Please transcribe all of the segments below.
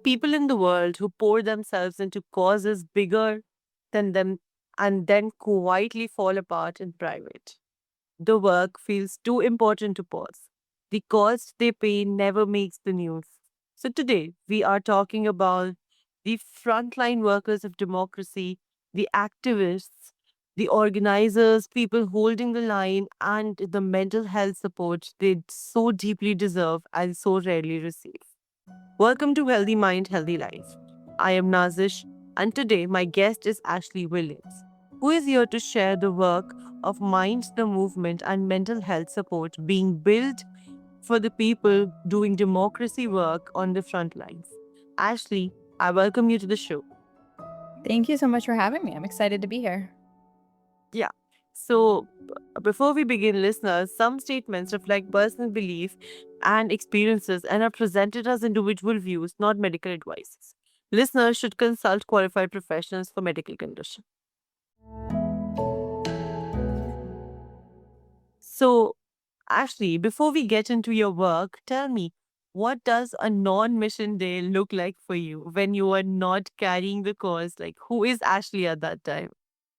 people in the world who pour themselves into causes bigger than them and then quietly fall apart in private. The work feels too important to pause. The cost they pay never makes the news. So today we are talking about the frontline workers of democracy, the activists, the organizers, people holding the line, and the mental health support they so deeply deserve and so rarely receive. Welcome to Healthy Mind, Healthy Life. I am Nazish, and today my guest is Ashley Williams, who is here to share the work of Minds the Movement and mental health support being built for the people doing democracy work on the front lines. Ashley, I welcome you to the show. Thank you so much for having me. I'm excited to be here. Yeah. So, before we begin, listeners, some statements reflect personal belief and experiences and are presented as individual views, not medical advice. Listeners should consult qualified professionals for medical condition. So, Ashley, before we get into your work, tell me, what does a non-mission day look like for you when you are not carrying the cause? Like, who is Ashley at that time?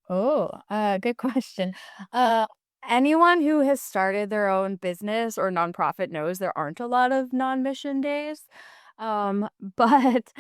Good question. Uh, Anyone who has started their own business or nonprofit knows there aren't a lot of non-mission days. But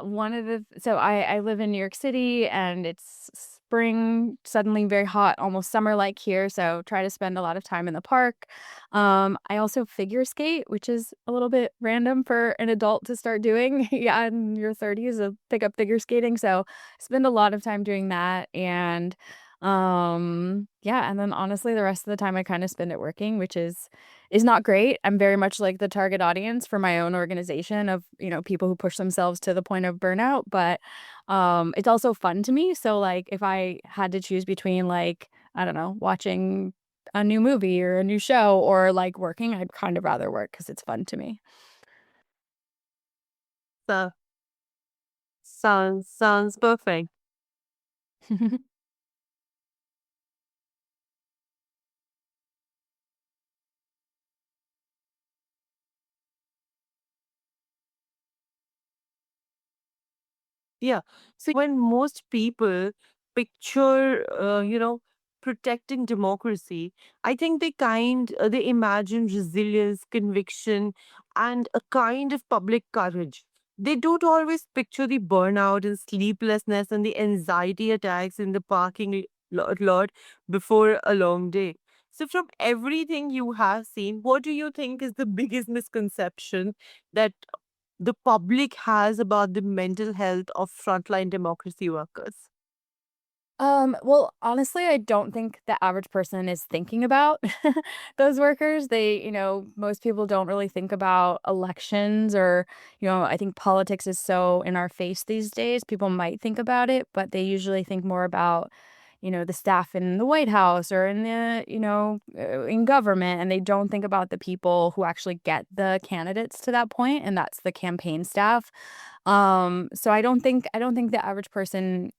one of the so I live in New York City and it's spring, suddenly very hot, almost summer-like here, so try to spend a lot of time in the park. I also figure skate, which is a little bit random for an adult to start doing, yeah, in your 30s, pick up figure skating, so spend a lot of time doing that and yeah, and then honestly the rest of the time I kind of spend it working, which is not great. I'm very much like the target audience for my own organization of, people who push themselves to the point of burnout, but it's also fun to me. So like if I had to choose between like, I don't know, watching a new movie or a new show or like working, I'd kind of rather work because it's fun to me. So, sounds perfect. Yeah. So when most people picture, protecting democracy, I think they imagine resilience, conviction, and a kind of public courage. They don't always picture the burnout and sleeplessness and the anxiety attacks in the parking lot before a long day. So, from everything you have seen, what do you think is the biggest misconception that the public has about the mental health of frontline democracy workers? Well, honestly, I don't think the average person is thinking about those workers. Most people don't really think about elections or, I think politics is so in our face these days. People might think about it, but they usually think more about, the staff in the White House or in in government, and they don't think about the people who actually get the candidates to that point, and that's the campaign staff. So I don't think the average person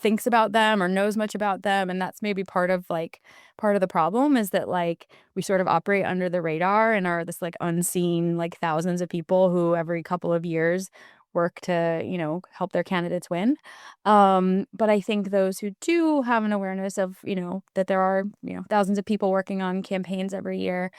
thinks about them or knows much about them, and that's maybe part of the problem is that like we sort of operate under the radar and are this like unseen like thousands of people who every couple of years work to help their candidates win. But I think those who do have an awareness of that there are thousands of people working on campaigns every year,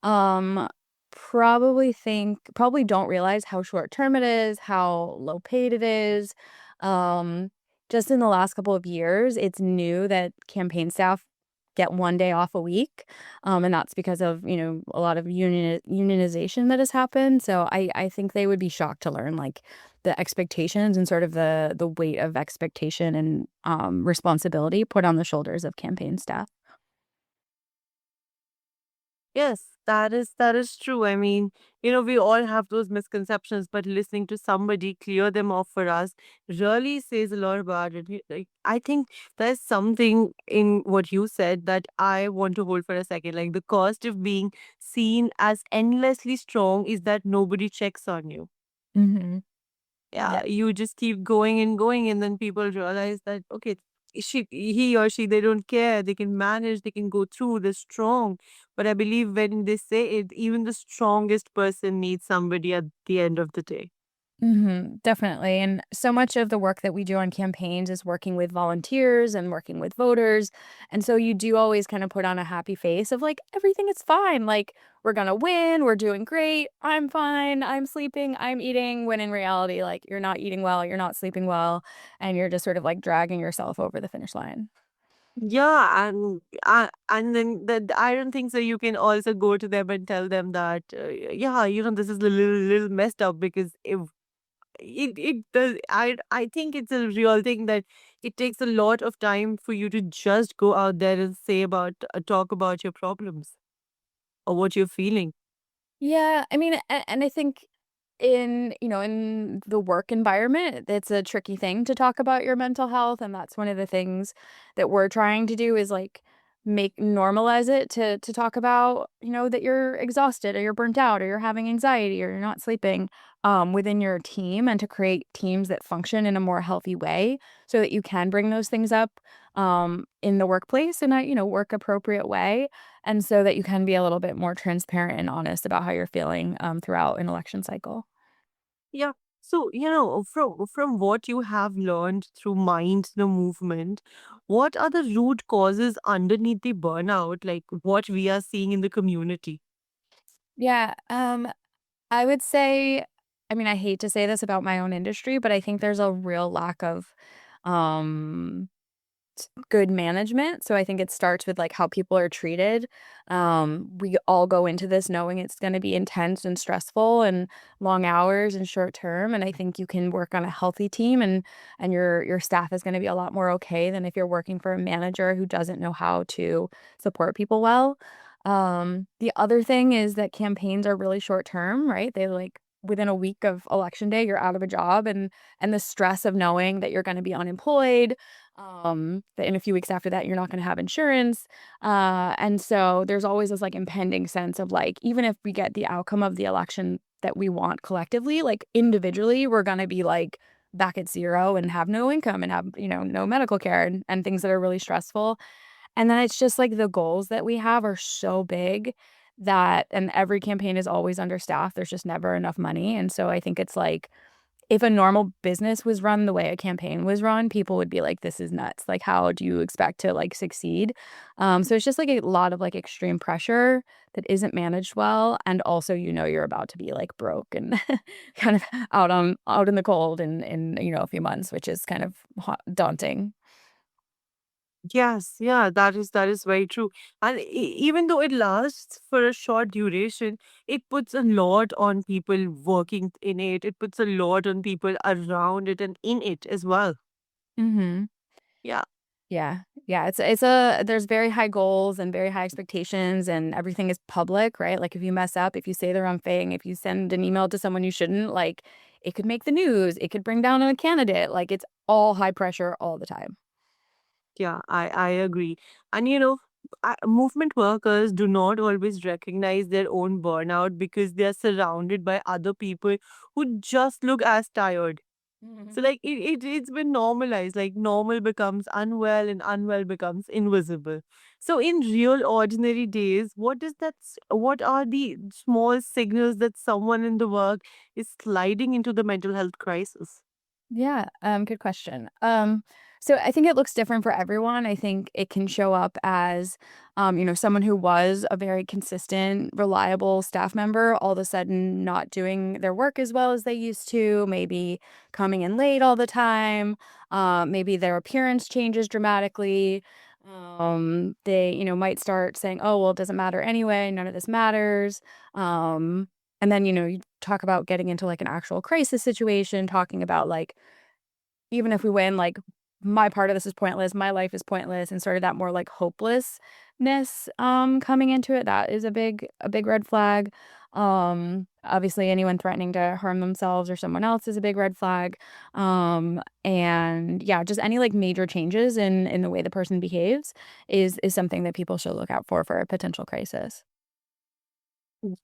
um probably don't realize how short term it is, how low paid it is. um just in the last couple of years, it's new that campaign staff get 1 day off a week, and that's because of, a lot of unionization that has happened, so I think they would be shocked to learn, like, the expectations and sort of the weight of expectation and, responsibility put on the shoulders of campaign staff. Yes, that is true. I mean, we all have those misconceptions, but listening to somebody clear them off for us really says a lot about it. Like, I think there's something in what you said that I want to hold for a second. Like the cost of being seen as endlessly strong is that nobody checks on you. Mhm. Yeah. Yeah, you just keep going and going, and then people realize that okay, he or she, they don't care, they can manage, they can go through, they're strong. But I believe when they say it, even the strongest person needs somebody at the end of the day. Definitely. And so much of the work that we do on campaigns is working with volunteers and working with voters. And so you do always kind of put on a happy face of like, everything is fine. Like, we're going to win. We're doing great. I'm fine. I'm sleeping. I'm eating. When in reality, like, you're not eating well. You're not sleeping well. And you're just sort of like dragging yourself over the finish line. Yeah, and then I don't think so. You can also go to them and tell them that, yeah, this is a little messed up, because if it does, I think it's a real thing that it takes a lot of time for you to just go out there and talk about your problems or what you're feeling. Yeah, I mean, and I think in the work environment, it's a tricky thing to talk about your mental health, and that's one of the things that we're trying to do is like make normalize it to talk about, that you're exhausted or you're burnt out or you're having anxiety or you're not sleeping within your team and to create teams that function in a more healthy way so that you can bring those things up in the workplace in a, work appropriate way and so that you can be a little bit more transparent and honest about how you're feeling, throughout an election cycle. Yeah. So, from what you have learned through Mind the Movement, what are the root causes underneath the burnout, like what we are seeing in the community? Yeah, I would say I mean, I hate to say this about my own industry, but I think there's a real lack of, um good management, so I think it starts with, like, how people are treated. We all go into this knowing it's gonna be intense and stressful and long hours and short term, and I think you can work on a healthy team and your staff is gonna be a lot more okay than if you're working for a manager who doesn't know how to support people well. The other thing is that campaigns are really short term, right? They, like within a week of election day, you're out of a job, and the stress of knowing that you're gonna be unemployed, that in a few weeks after that, you're not gonna have insurance. And so there's always this like impending sense of like, even if we get the outcome of the election that we want collectively, like individually, we're gonna be like back at zero and have no income and have, no medical care and things that are really stressful. And then it's just like the goals that we have are so big that, and every campaign is always understaffed. There's just never enough money. And so I think it's like, if a normal business was run the way a campaign was run, people would be like, "This is nuts. Like, how do you expect to, like, succeed?" So it's just, like, a lot of, like, extreme pressure that isn't managed well, and also, you're about to be, like, broke and kind of out in the cold in, a few months, which is kind of daunting. Yes, yeah, that is very true. And even though it lasts for a short duration, it puts a lot on people working in it. It puts a lot on people around it and in it as well. Mhm. Yeah. Yeah. Yeah, it's there's very high goals and very high expectations and everything is public, right? Like, if you mess up, if you say the wrong thing, if you send an email to someone you shouldn't, like, it could make the news, it could bring down a candidate, like, it's all high pressure all the time. Yeah, I agree. And movement workers do not always recognize their own burnout because they are surrounded by other people who just look as tired. So Mhm. like it's been normalized. Like normal becomes unwell and unwell becomes invisible. So in real ordinary days, what are the small signals that someone in the work is sliding into the mental health crisis? Yeah, good question. So I think it looks different for everyone. I think it can show up as, someone who was a very consistent, reliable staff member, all of a sudden not doing their work as well as they used to, maybe coming in late all the time, maybe their appearance changes dramatically. They, might start saying, "Oh, well, it doesn't matter anyway. None of this matters." Um, and then, you talk about getting into like an actual crisis situation, talking about like even if we win, like, my part of this is pointless, my life is pointless, and sort of that more, like, hopelessness, coming into it, that is a big red flag. Obviously, anyone threatening to harm themselves or someone else is a big red flag. And yeah, just any, like, major changes in the way the person behaves is something that people should look out for a potential crisis.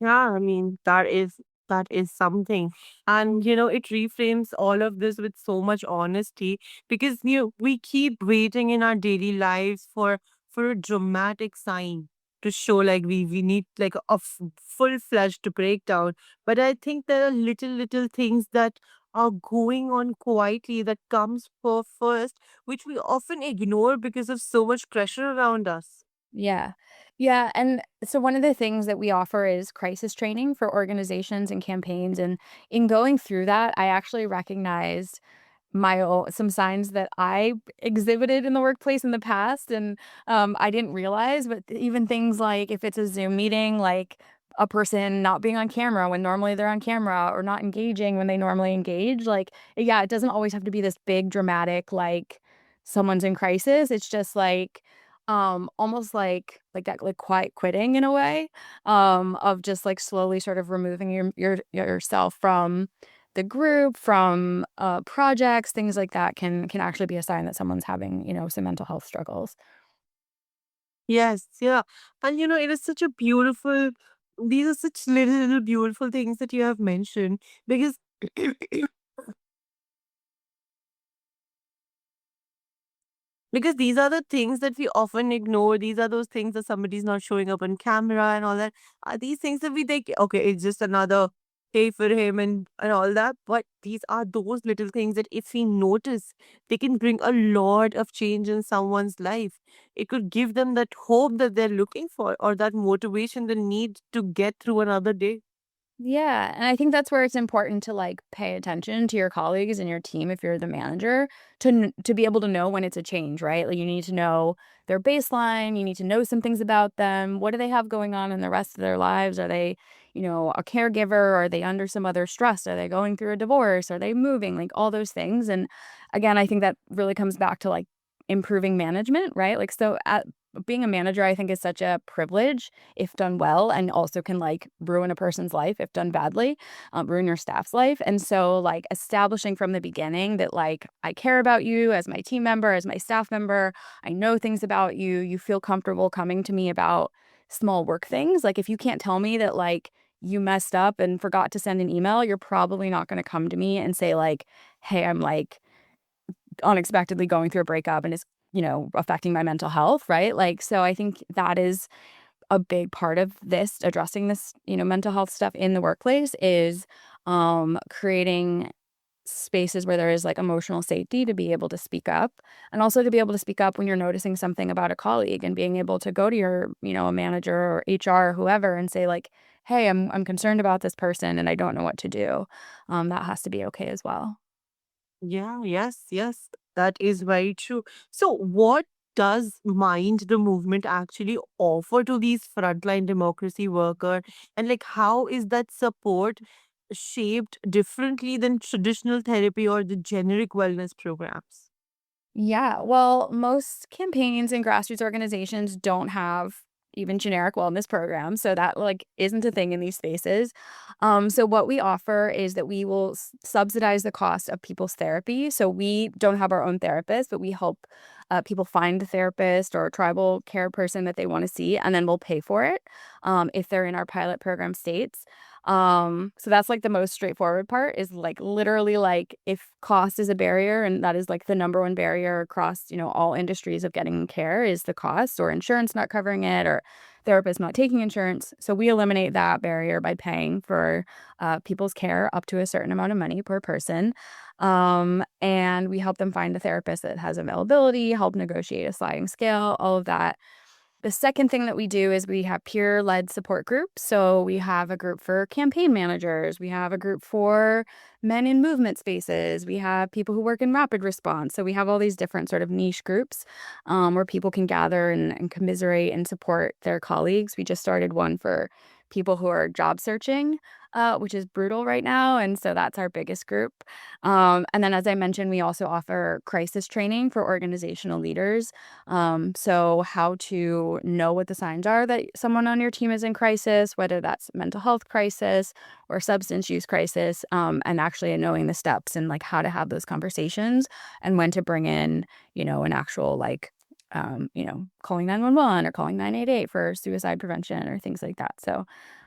Yeah, I mean, that is something. And it reframes all of this with so much honesty, because we keep waiting in our daily lives for a dramatic sign to show like we need like a full-fledged breakdown. But I think there are little things that are going on quietly that comes for first, which we often ignore because of so much pressure around us. Yeah. Yeah, and so one of the things that we offer is crisis training for organizations and campaigns, and in going through that, I actually recognized my own some signs that I exhibited in the workplace in the past, and, I didn't realize, but even things like if it's a Zoom meeting, like a person not being on camera when normally they're on camera or not engaging when they normally engage, like, yeah, it doesn't always have to be this big dramatic, like, someone's in crisis. It's just like, almost like that, like, quiet quitting in a way, of just, like, slowly sort of removing yourself from the group, from, projects, things like that can actually be a sign that someone's having, some mental health struggles. Yes, yeah. And it is such a beautiful, these are such little beautiful things that you have mentioned because because these are the things that we often ignore. These are those things that somebody's not showing up on camera and all that. Are these things that we think, okay, it's just another day for him and all that. But these are those little things that if we notice, they can bring a lot of change in someone's life. It could give them that hope that they're looking for or that motivation they need to get through another day. Yeah, and I think that's where it's important to, like, pay attention to your colleagues and your team if you're the manager to be able to know when it's a change, right? Like, you need to know their baseline, you need to know some things about them. What do they have going on in the rest of their lives? Are they, a caregiver? Are they under some other stress? Are they going through a divorce? Are they moving? Like, all those things, and, again, I think that really comes back to, like, improving management, right? Like, so at being a manager, I think, is such a privilege if done well, and also can, like, ruin a person's life if done badly, ruin your staff's life, and so, like, establishing from the beginning that, like, I care about you as my team member, as my staff member, I know things about you, you feel comfortable coming to me about small work things. Like, if you can't tell me that, like, you messed up and forgot to send an email, you're probably not gonna come to me and say, like, "Hey, I'm, like, unexpectedly going through a breakup and it's, affecting my mental health," right? Like, so I think that is a big part of this addressing this, mental health stuff in the workplace is, creating spaces where there is, like, emotional safety to be able to speak up, and also to be able to speak up when you're noticing something about a colleague and being able to go to your, a manager or HR or whoever and say, like, "Hey, I'm concerned about this person and I don't know what to do." That has to be okay as well. Yeah, yes, yes, that is very true. So, what does Mind the Movement actually offer to these frontline democracy worker, and like how is that support shaped differently than traditional therapy or the generic wellness programs? Yeah, well, most campaigns and grassroots organizations don't have even generic wellness programs, so that, like, isn't a thing in these spaces. So what we offer is that we will subsidize the cost of people's therapy. So we don't have our own therapist, but we help people find the therapist or tribal care person that they want to see, and then we'll pay for it if they're in our pilot program states. So that's, like, the most straightforward part is, like, literally, like, if cost is a barrier, and that is, like, the number one barrier across, all industries of getting care is the cost or insurance not covering it or therapists not taking insurance. So we eliminate that barrier by paying for, people's care up to a certain amount of money per person. And we help them find a therapist that has availability, help negotiate a sliding scale, all of that. The second thing that we do is we have peer-led support groups. So we have a group for campaign managers, we have a group for men in movement spaces, we have people who work in rapid response. So we have all these different sort of niche groups where people can gather and commiserate and support their colleagues. We just started one for people who are job searching, which is brutal right now. And so that's our biggest group. And then, as I mentioned, we also offer crisis training for organizational leaders. So how to know what the signs are that someone on your team is in crisis, whether that's mental health crisis or substance use crisis, and actually knowing the steps and, like, how to have those conversations and when to bring in, an actual, like, calling 911 or calling 988 for suicide prevention or things like that. So,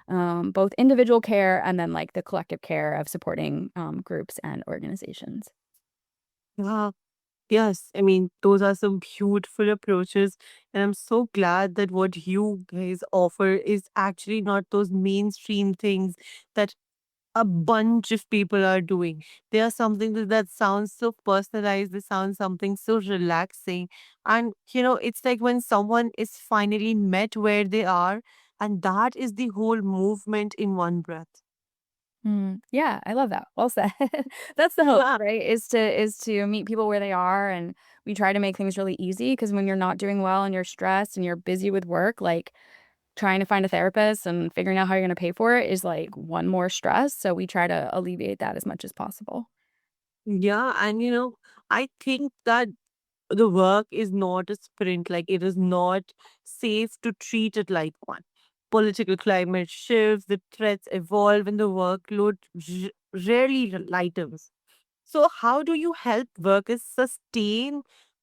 both individual care and then, like, the collective care of supporting groups and organizations. Yeah, yes. I mean, those are some beautiful approaches, and I'm so glad that what you guys offer is actually not those mainstream things that a bunch of people are doing. They are something that sounds so personalized, they sound something so relaxing. And it's like when someone is finally met where they are, and that is the whole movement in one breath. Yeah, I love that. Well said. That's the hope, right? Is to meet people where they are, and we try to make things really easy because when you're not doing well and you're stressed and you're busy with work, like trying to find a therapist and figuring out how you're gonna pay for it is like one more stress. So we try to alleviate that as much as possible. Yeah, and I think that the work is not a sprint, like it is not safe to treat it like one. Political climate shifts, the threats evolve, and the workload rarely lightens. So, how do you help workers sustain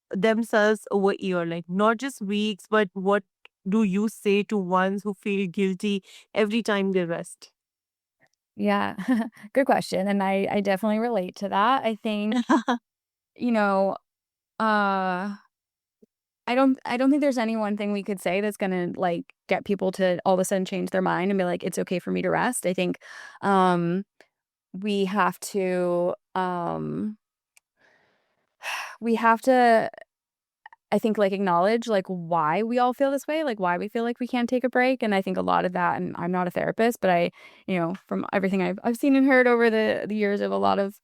themselves over year, like not just weeks, but what do you say to ones who feel guilty every time they rest? Yeah. Good question, and I definitely relate to that. I think, you know, uh I don't think there's any one thing we could say that's gonna, like, get people to all of a sudden change their mind and be like, "It's okay for me to rest." I think, um, we have to, we have to, I think, like, acknowledge, like, why we all feel this way, like, why we feel like we can't take a break, and I think a lot of that, and I'm not a therapist, but from everything I've seen and heard over the years of a lot of,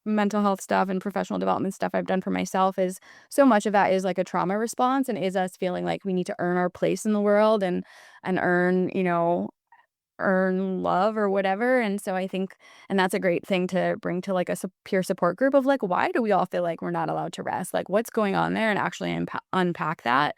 mental health stuff and professional development stuff I've done for myself is so much of that is like a trauma response and is us feeling like we need to earn our place in the world and earn love or whatever. And so I think and that's a great thing to bring to like a peer support group of like why do we all feel like we're not allowed to rest? Like what's going on there and actually unpack that.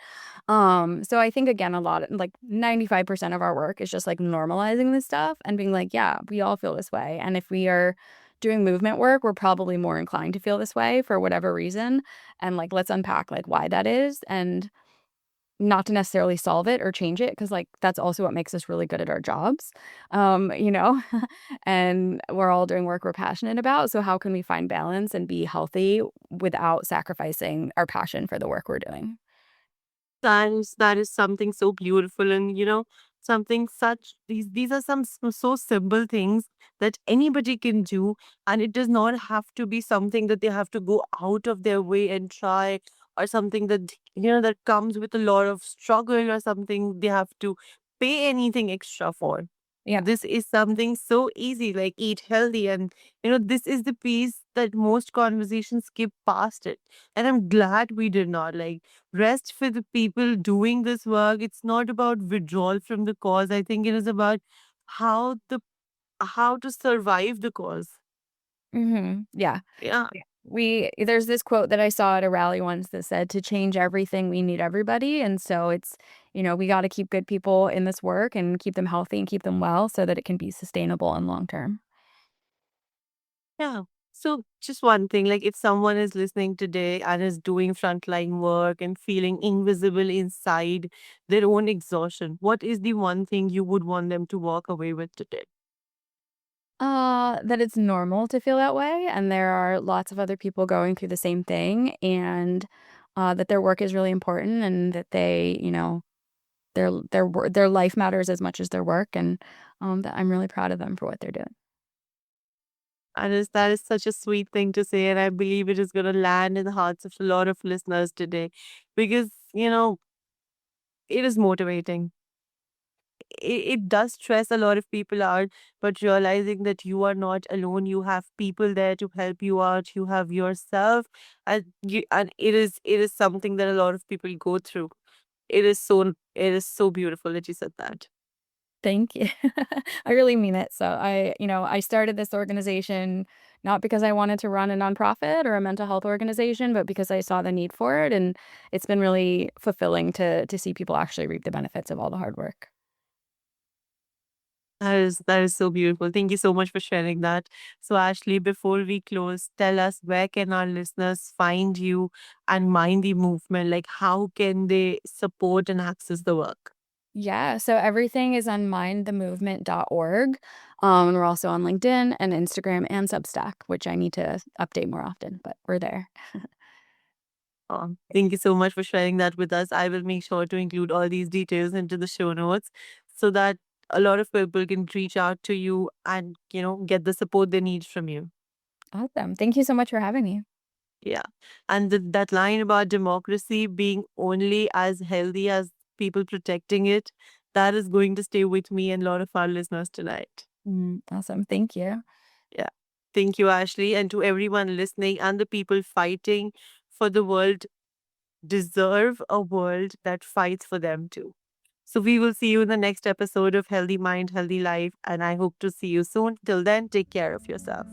So I think again a lot of like 95% of our work is just like normalizing this stuff and being like, yeah, we all feel this way. And if we are doing movement work, we're probably more inclined to feel this way for whatever reason. And like let's unpack like why that is and not to necessarily solve it or change it, because like, that's also what makes us really good at our jobs, you know? And we're all doing work we're passionate about, so how can we find balance and be healthy without sacrificing our passion for the work we're doing? That is something so beautiful, and something such these are some so simple things that anybody can do, and it does not have to be something that they have to go out of their way and try, or something that that comes with a lot of struggle, or something they have to pay anything extra for. Yeah. This is something so easy, like eat healthy, and this is the piece that most conversations skip past it. And I'm glad we did not, like, rest for the people doing this work. It's not about withdrawal from the cause. I think it is about how the how to survive the cause. Yeah. Yeah. We there's this quote that I saw at a rally once that said, "To change everything, we need everybody." And so it's, we gotta keep good people in this work and keep them healthy and keep them well so that it can be sustainable and long term. Yeah. So just one thing, like if someone is listening today and is doing frontline work and feeling invisible inside their own exhaustion, what is the one thing you would want them to walk away with today? That it's normal to feel that way, and there are lots of other people going through the same thing, and, that their work is really important and that they, their life matters as much as their work, and, that I'm really proud of them for what they're doing. That is such a sweet thing to say, and I believe it is going to land in the hearts of a lot of listeners today, because it is motivating. It does stress a lot of people out, but realizing that you are not alone, you have people there to help you out, you have yourself, and it is something that a lot of people go through. It is so beautiful that you said that. Thank you. I really mean it. So I started this organization not because I wanted to run a nonprofit or a mental health organization, but because I saw the need for it, and it's been really fulfilling to see people actually reap the benefits of all the hard work. That is so beautiful. Thank you so much for sharing that. So, Ashley, before we close, tell us, where can our listeners find you and mind the movement? Like, how can they support and access the work? Yeah, so everything is on mindthemovement.org. And we're also on LinkedIn and Instagram and Substack, which I need to update more often, but we're there. Thank you so much for sharing that with us. I will make sure to include all these details into the show notes so that a lot of people can reach out to you and, get the support they need from you. Awesome. Thank you so much for having me. Yeah. And that line about democracy being only as healthy as people protecting it, that is going to stay with me and a lot of our listeners tonight. Awesome. Thank you. Yeah. Thank you, Ashley. And to everyone listening and the people fighting for the world deserve a world that fights for them too. So we will see you in the next episode of Healthy Mind, Healthy Life. And I hope to see you soon. Till then, take care of yourself.